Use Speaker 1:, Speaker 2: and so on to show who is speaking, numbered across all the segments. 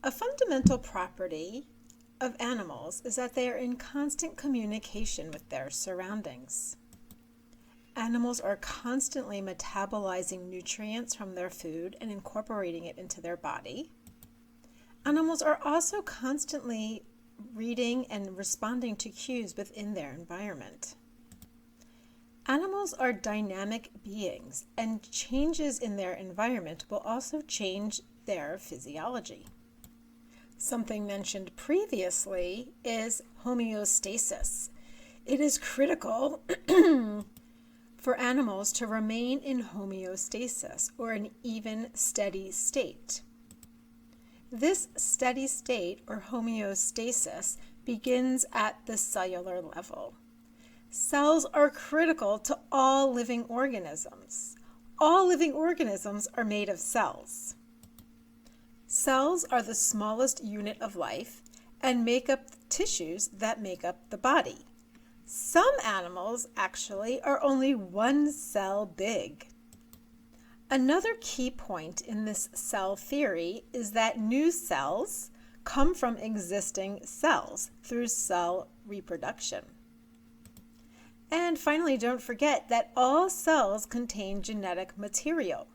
Speaker 1: A fundamental property of animals is that they are in constant communication with their surroundings. Animals are constantly metabolizing nutrients from their food and incorporating it into their body. Animals are also constantly reading and responding to cues within their environment. Animals are dynamic beings, and changes in their environment will also change their physiology. Something mentioned previously is homeostasis. It is critical for animals to remain in homeostasis, or an even steady state. This steady state, or homeostasis, begins at the cellular level. Cells are critical to all living organisms. All living organisms are made of cells. Cells are the smallest unit of life and make up the tissues that make up the body. Some animals actually are only one cell big. Another key point in this cell theory is that new cells come from existing cells through cell reproduction. And finally, don't forget that all cells contain genetic material.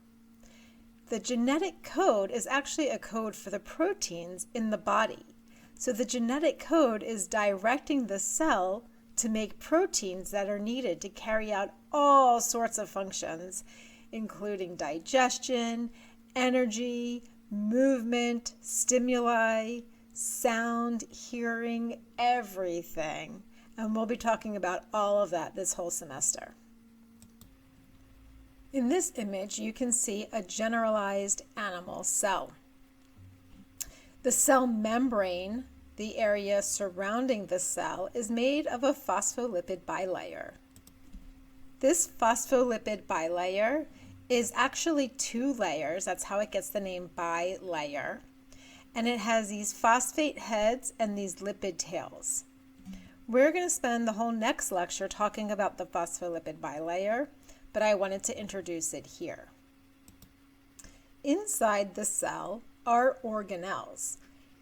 Speaker 1: The genetic code is actually a code for the proteins in the body. So the genetic code is directing the cell to make proteins that are needed to carry out all sorts of functions, including digestion, energy, movement, stimuli, sound, hearing, everything. And we'll be talking about all of that this whole semester. In this image, you can see a generalized animal cell. The cell membrane, the area surrounding the cell, is made of a phospholipid bilayer. This phospholipid bilayer is actually two layers. That's how it gets the name bilayer. And it has these phosphate heads and these lipid tails. We're going to spend the whole next lecture talking about the phospholipid bilayer, but I wanted to introduce it here. Inside the cell are organelles.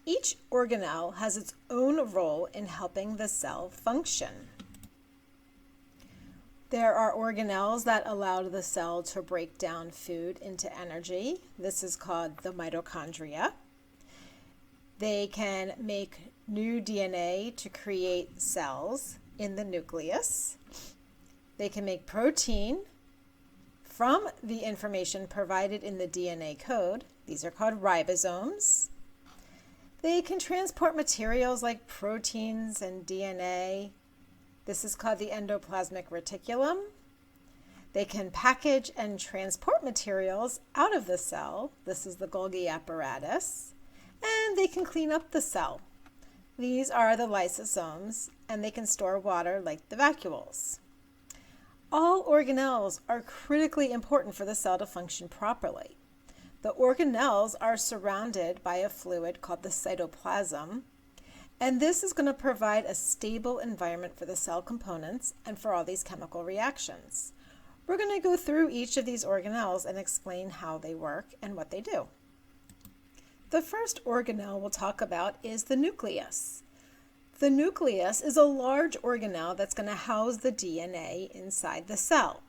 Speaker 1: Each organelle has its own role in helping the cell function. There are organelles that allow the cell to break down food into energy. This is called the mitochondria. They can make new DNA to create cells in the nucleus. They can make protein from the information provided in the DNA code. These are called ribosomes. They can transport materials like proteins and DNA. This is called the endoplasmic reticulum. They can package and transport materials out of the cell. This is the Golgi apparatus. And they can clean up the cell. These are the lysosomes, and they can store water like the vacuoles. All organelles are critically important for the cell to function properly. The organelles are surrounded by a fluid called the cytoplasm, and this is going to provide a stable environment for the cell components and for all these chemical reactions. We're going to go through each of these organelles and explain how they work and what they do. The first organelle we'll talk about is the nucleus. The nucleus is a large organelle that's going to house the DNA inside the cell.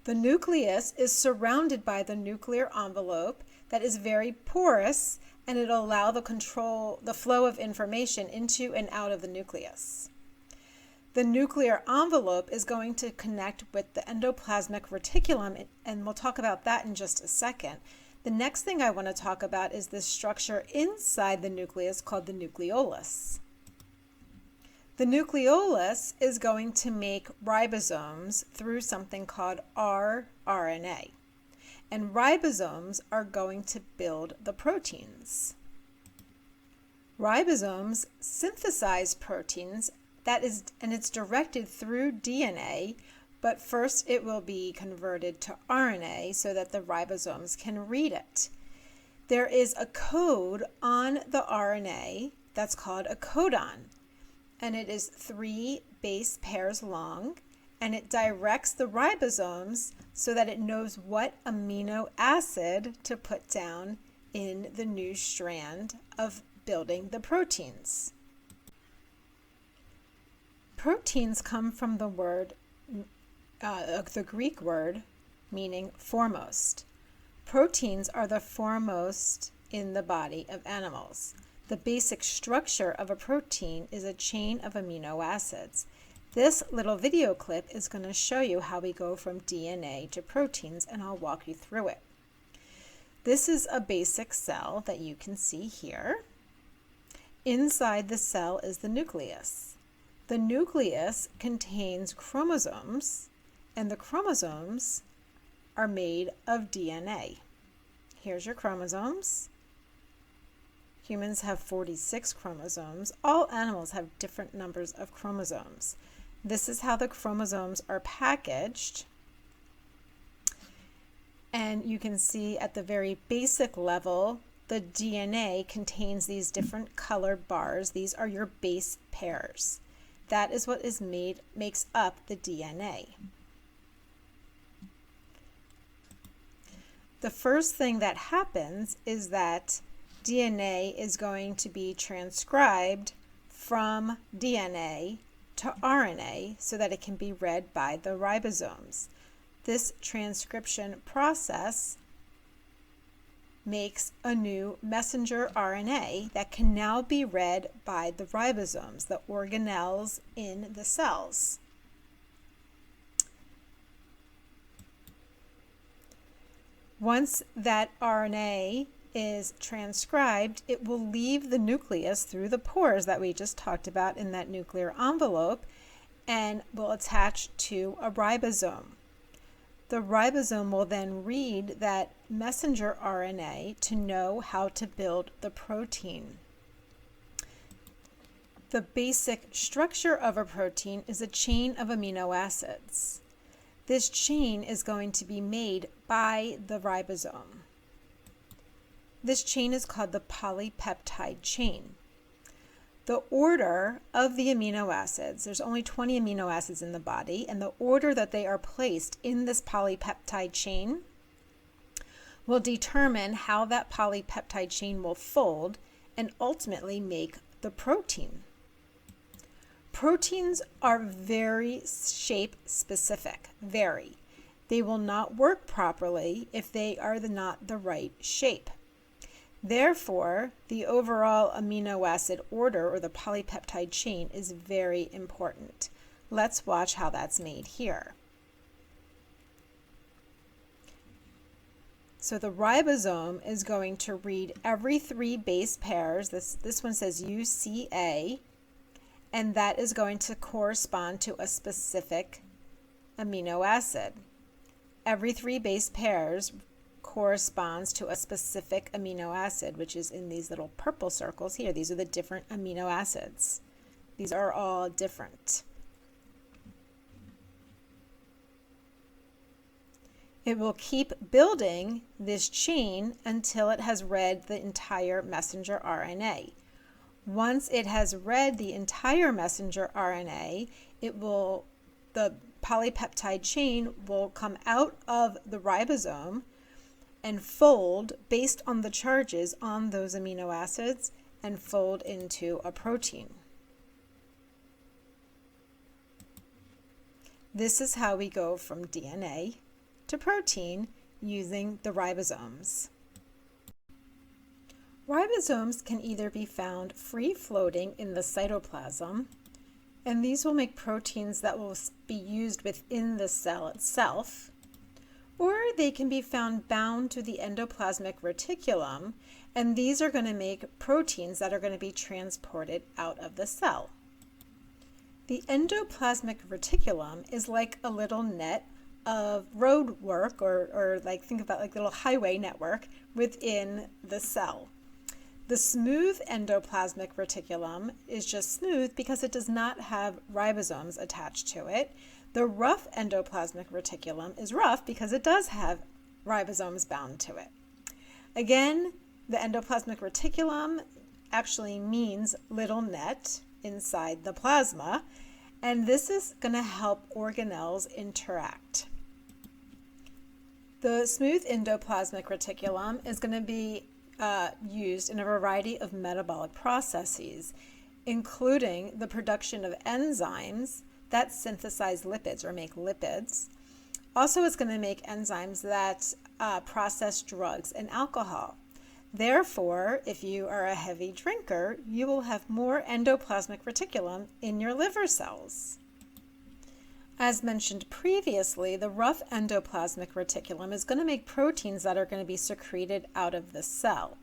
Speaker 1: The nucleus is surrounded by the nuclear envelope that is very porous, and it'll allow the flow of information into and out of the nucleus. The nuclear envelope is going to connect with the endoplasmic reticulum, and we'll talk about that in just a second. The next thing I want to talk about is this structure inside the nucleus called the nucleolus. The nucleolus is going to make ribosomes through something called rRNA. And ribosomes are going to build the proteins. Ribosomes synthesize proteins, and it's directed through DNA, but first it will be converted to RNA so that the ribosomes can read it. There is a code on the RNA that's called a codon, and it is 3 base pairs long, and it directs the ribosomes so that it knows what amino acid to put down in the new strand of building the proteins. Proteins come from the Greek word meaning foremost. Proteins are the foremost in the body of animals. The basic structure of a protein is a chain of amino acids. This little video clip is going to show you how we go from DNA to proteins, and I'll walk you through it. This is a basic cell that you can see here. Inside the cell is the nucleus. The nucleus contains chromosomes, and the chromosomes are made of DNA. Here's your chromosomes. Humans have 46 chromosomes. All animals have different numbers of chromosomes. This is how the chromosomes are packaged. And you can see at the very basic level, the DNA contains these different colored bars. These are your base pairs. That is what makes up the DNA. The first thing that happens is that DNA is going to be transcribed from DNA to RNA so that it can be read by the ribosomes. This transcription process makes a new messenger RNA that can now be read by the ribosomes, the organelles in the cells. Once that RNA is transcribed, it will leave the nucleus through the pores that we just talked about in that nuclear envelope and will attach to a ribosome. The ribosome will then read that messenger RNA to know how to build the protein. The basic structure of a protein is a chain of amino acids. This chain is going to be made by the ribosome. This chain is called the polypeptide chain. The order of the amino acids, there's only 20 amino acids in the body, and the order that they are placed in this polypeptide chain will determine how that polypeptide chain will fold and ultimately make the protein. Proteins are very shape specific, very. They will not work properly if they are not the right shape. Therefore, the overall amino acid order or the polypeptide chain is very important. Let's watch how that's made here. So the ribosome is going to read every 3 base pairs. This one says UCA, and that is going to correspond to a specific amino acid. Every 3 base pairs corresponds to a specific amino acid, which is in these little purple circles here. These are the different amino acids. These are all different. It will keep building this chain until it has read the entire messenger RNA. Once it has read the entire messenger RNA, the polypeptide chain will come out of the ribosome and fold based on the charges on those amino acids and fold into a protein. This is how we go from DNA to protein using the ribosomes. Ribosomes can either be found free floating in the cytoplasm, and these will make proteins that will be used within the cell itself, or they can be found bound to the endoplasmic reticulum, and these are going to make proteins that are going to be transported out of the cell. The endoplasmic reticulum is like a little net of road work, or like think about like a little highway network within the cell. The smooth endoplasmic reticulum is just smooth because it does not have ribosomes attached to it. The rough endoplasmic reticulum is rough because it does have ribosomes bound to it. Again, the endoplasmic reticulum actually means little net inside the plasma, and this is going to help organelles interact. The smooth endoplasmic reticulum is going to be used in a variety of metabolic processes, including the production of enzymes that synthesize lipids or make lipids. Also, it's going to make enzymes that process drugs and alcohol. Therefore, if you are a heavy drinker, you will have more endoplasmic reticulum in your liver cells. As mentioned previously, the rough endoplasmic reticulum is going to make proteins that are going to be secreted out of the cell.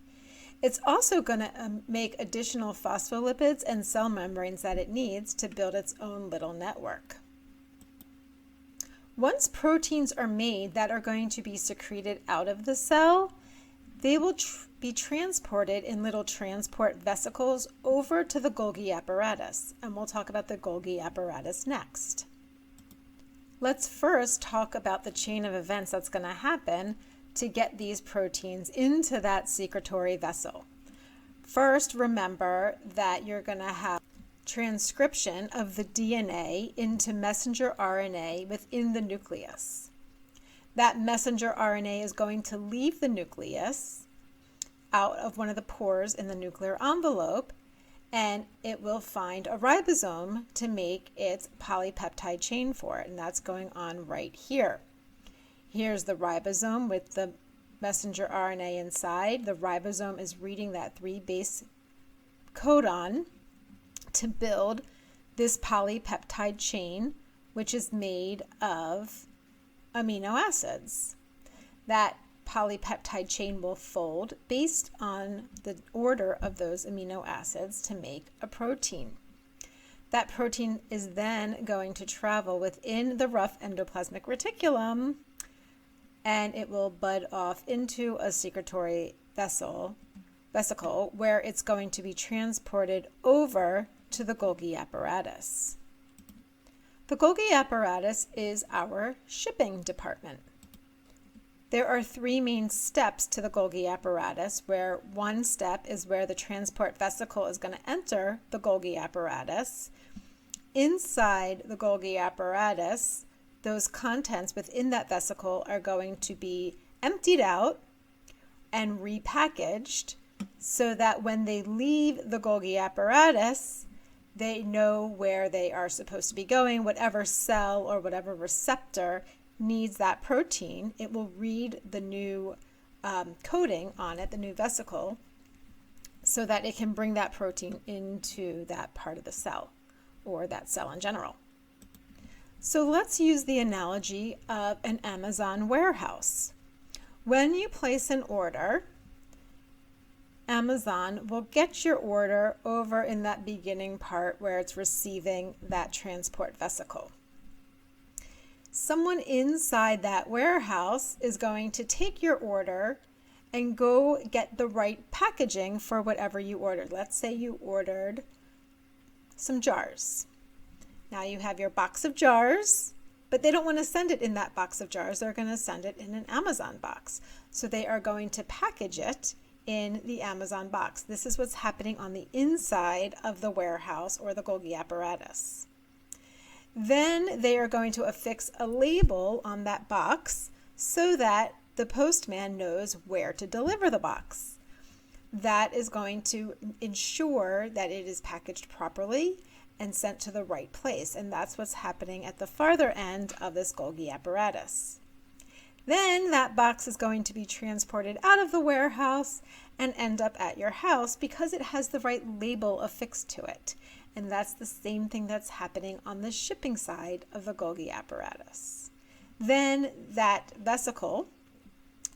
Speaker 1: It's also going to make additional phospholipids and cell membranes that it needs to build its own little network. Once proteins are made that are going to be secreted out of the cell, they will be transported in little transport vesicles over to the Golgi apparatus, and we'll talk about the Golgi apparatus next. Let's first talk about the chain of events that's going to happen to get these proteins into that secretory vessel. First, remember that you're going to have transcription of the DNA into messenger RNA within the nucleus. That messenger RNA is going to leave the nucleus out of one of the pores in the nuclear envelope, and it will find a ribosome to make its polypeptide chain for it, and that's going on right here. Here's the ribosome with the messenger RNA inside. The ribosome is reading that 3-base codon to build this polypeptide chain, which is made of amino acids. That polypeptide chain will fold based on the order of those amino acids to make a protein. That protein is then going to travel within the rough endoplasmic reticulum, and it will bud off into a secretory vesicle where it's going to be transported over to the Golgi apparatus. The Golgi apparatus is our shipping department. There are 3 main steps to the Golgi apparatus, where one step is where the transport vesicle is going to enter the Golgi apparatus. Inside the Golgi apparatus, those contents within that vesicle are going to be emptied out and repackaged so that when they leave the Golgi apparatus, they know where they are supposed to be going. Whatever cell or whatever receptor needs that protein, it will read the new coating on it, the new vesicle, so that it can bring that protein into that part of the cell or that cell in general. So let's use the analogy of an Amazon warehouse. When you place an order, Amazon will get your order over in that beginning part where it's receiving that transport vesicle. Someone inside that warehouse is going to take your order and go get the right packaging for whatever you ordered. Let's say you ordered some jars. Now you have your box of jars, but they don't want to send it in that box of jars. They're going to send it in an Amazon box. So they are going to package it in the Amazon box. This is what's happening on the inside of the warehouse or the Golgi apparatus. Then they are going to affix a label on that box so that the postman knows where to deliver the box. That is going to ensure that it is packaged properly and sent to the right place, and that's what's happening at the farther end of this Golgi apparatus. Then that box is going to be transported out of the warehouse and end up at your house because it has the right label affixed to it. And that's the same thing that's happening on the shipping side of the Golgi apparatus. Then that vesicle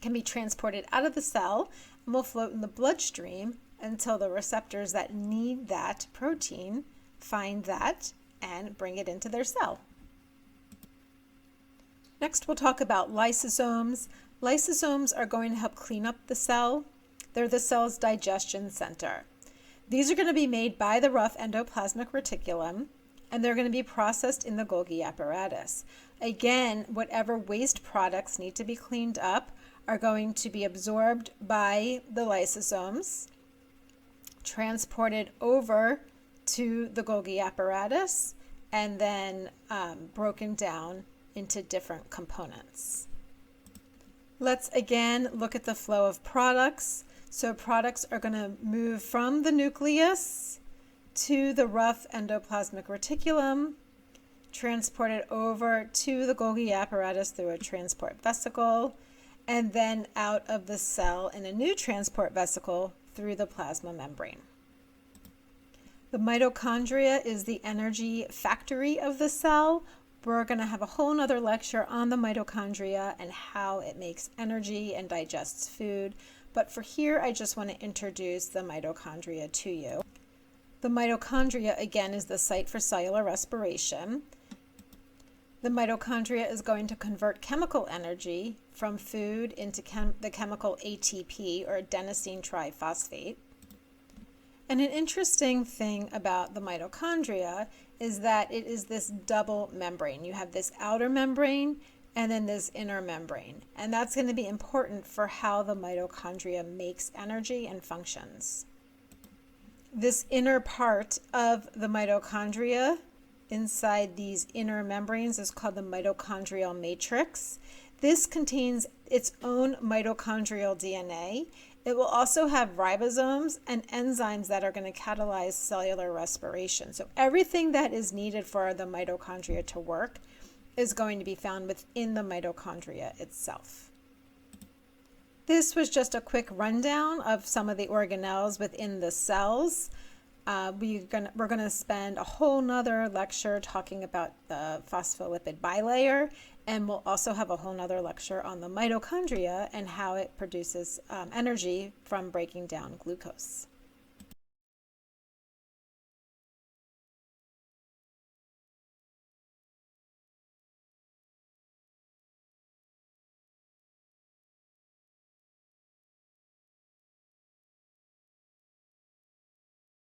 Speaker 1: can be transported out of the cell and will float in the bloodstream until the receptors that need that protein find that and bring it into their cell. Next, we'll talk about lysosomes. Lysosomes are going to help clean up the cell. They're the cell's digestion center. These are going to be made by the rough endoplasmic reticulum, and they're going to be processed in the Golgi apparatus. Again, whatever waste products need to be cleaned up are going to be absorbed by the lysosomes, transported over to the Golgi apparatus, and then broken down into different components. Let's again look at the flow of products. So products are going to move from the nucleus to the rough endoplasmic reticulum, transported over to the Golgi apparatus through a transport vesicle, and then out of the cell in a new transport vesicle through the plasma membrane. The mitochondria is the energy factory of the cell. We're going to have a whole nother lecture on the mitochondria and how it makes energy and digests food. But for here, I just want to introduce the mitochondria to you. The mitochondria, again, is the site for cellular respiration. The mitochondria is going to convert chemical energy from food into the chemical ATP, or adenosine triphosphate. And an interesting thing about the mitochondria is that it is this double membrane. You have this outer membrane and then this inner membrane. And that's going to be important for how the mitochondria makes energy and functions. This inner part of the mitochondria inside these inner membranes is called the mitochondrial matrix. This contains its own mitochondrial DNA. It will also have ribosomes and enzymes that are going to catalyze cellular respiration. So everything that is needed for the mitochondria to work is going to be found within the mitochondria itself. This was just a quick rundown of some of the organelles within the cells. We're going to spend a whole nother lecture talking about the phospholipid bilayer, and we'll also have a whole nother lecture on the mitochondria and how it produces energy from breaking down glucose.